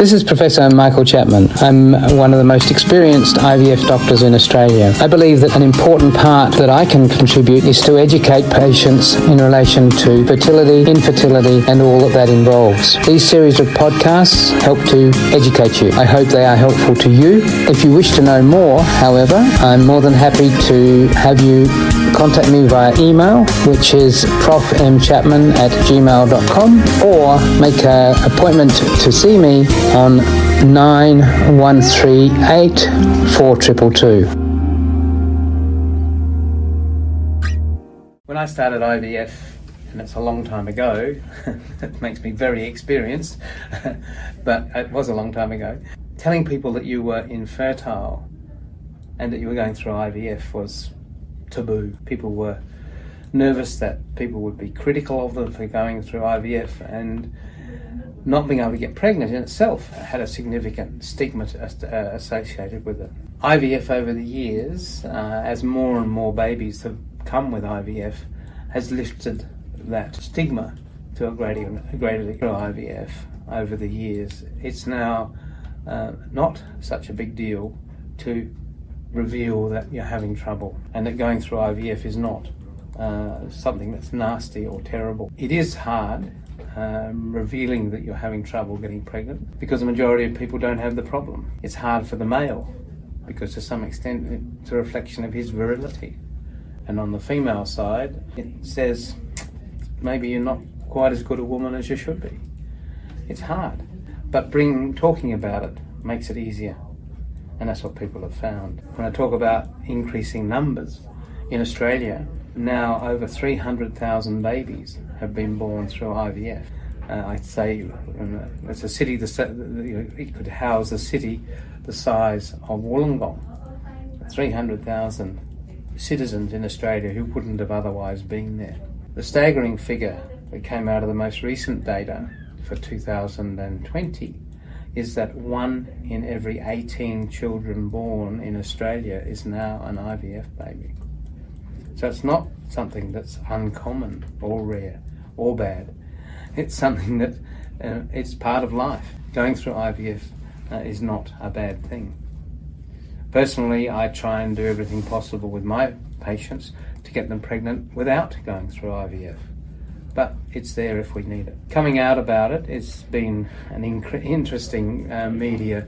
This is Professor Michael Chapman. I'm one of the most experienced IVF doctors in Australia. I believe that an important part that I can contribute is to educate patients in relation to fertility, infertility, and all that involves. These series of podcasts help to educate you. I hope they are helpful to you. If you wish to know more, however, I'm more than happy to have you contact me via email, which is profmchapman@gmail.com, or make an appointment to see me on 9138 4222. When I started IVF, and it's a long time ago, it makes me very experienced, but it was a long time ago, telling people that you were infertile and that you were going through IVF was taboo. People were nervous that people would be critical of them for going through IVF, and not being able to get pregnant in itself had a significant stigma associated with it. IVF over the years, as more and more babies have come with IVF, has lifted that stigma to a greater degree. IVF over the years, it's now not such a big deal to reveal that you're having trouble, and that going through IVF is not something that's nasty or terrible. It is hard revealing that you're having trouble getting pregnant, because the majority of people don't have the problem. It's hard for the male because to some extent it's a reflection of his virility, and on the female side it says maybe you're not quite as good a woman as you should be. It's hard, but talking about it makes it easier, and that's what people have found. When I talk about increasing numbers in Australia, now over 300,000 babies have been born through IVF. I'd say it's a city, it could house a city the size of Wollongong. 300,000 citizens in Australia who wouldn't have otherwise been there. The staggering figure that came out of the most recent data for 2020 is that 1 in every 18 children born in Australia is now an IVF baby. So it's not something that's uncommon or rare or bad. It's something that it's part of life. Going through IVF is not a bad thing. Personally, I try and do everything possible with my patients to get them pregnant without going through IVF. But it's there if we need it. Coming out about it, it's been an interesting media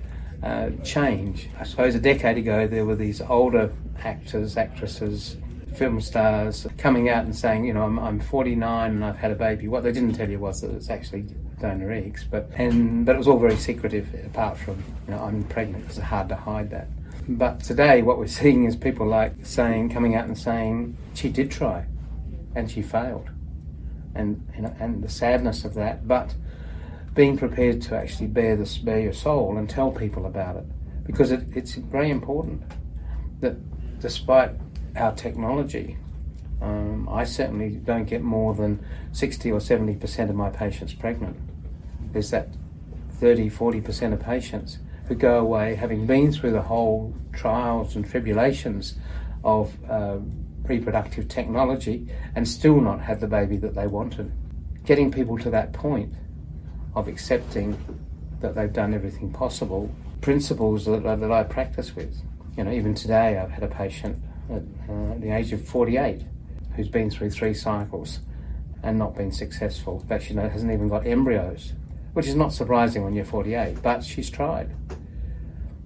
change. I suppose a decade ago there were these older actors, actresses, film stars coming out and saying, I'm 49 and I've had a baby. What they didn't tell you was that it's actually donor eggs, but it was all very secretive, apart from, I'm pregnant, because it's hard to hide that. But today what we're seeing is people coming out and saying, she did try and she failed. And the sadness of that, but being prepared to actually bare your soul and tell people about it, because it's very important that despite our technology, I certainly don't get more than 60 or 70% of my patients pregnant. There's that 30-40% of patients who go away having been through the whole trials and tribulations of reproductive technology and still not had the baby that they wanted. Getting people to that point of accepting that they've done everything possible, principles that I practice with. Even today I've had a patient at the age of 48 who's been through 3 cycles and not been successful. In fact, she hasn't even got embryos, which is not surprising when you're 48, but she's tried.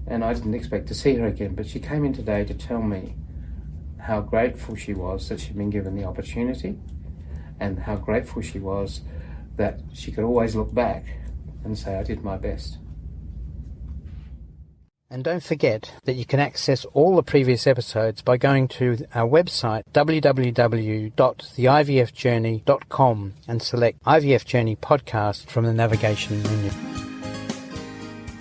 And I didn't expect to see her again, but she came in today to tell me how grateful she was that she'd been given the opportunity, and how grateful she was that she could always look back and say, I did my best. And don't forget that you can access all the previous episodes by going to our website, www.theivfjourney.com, and select IVF Journey Podcast from the navigation menu.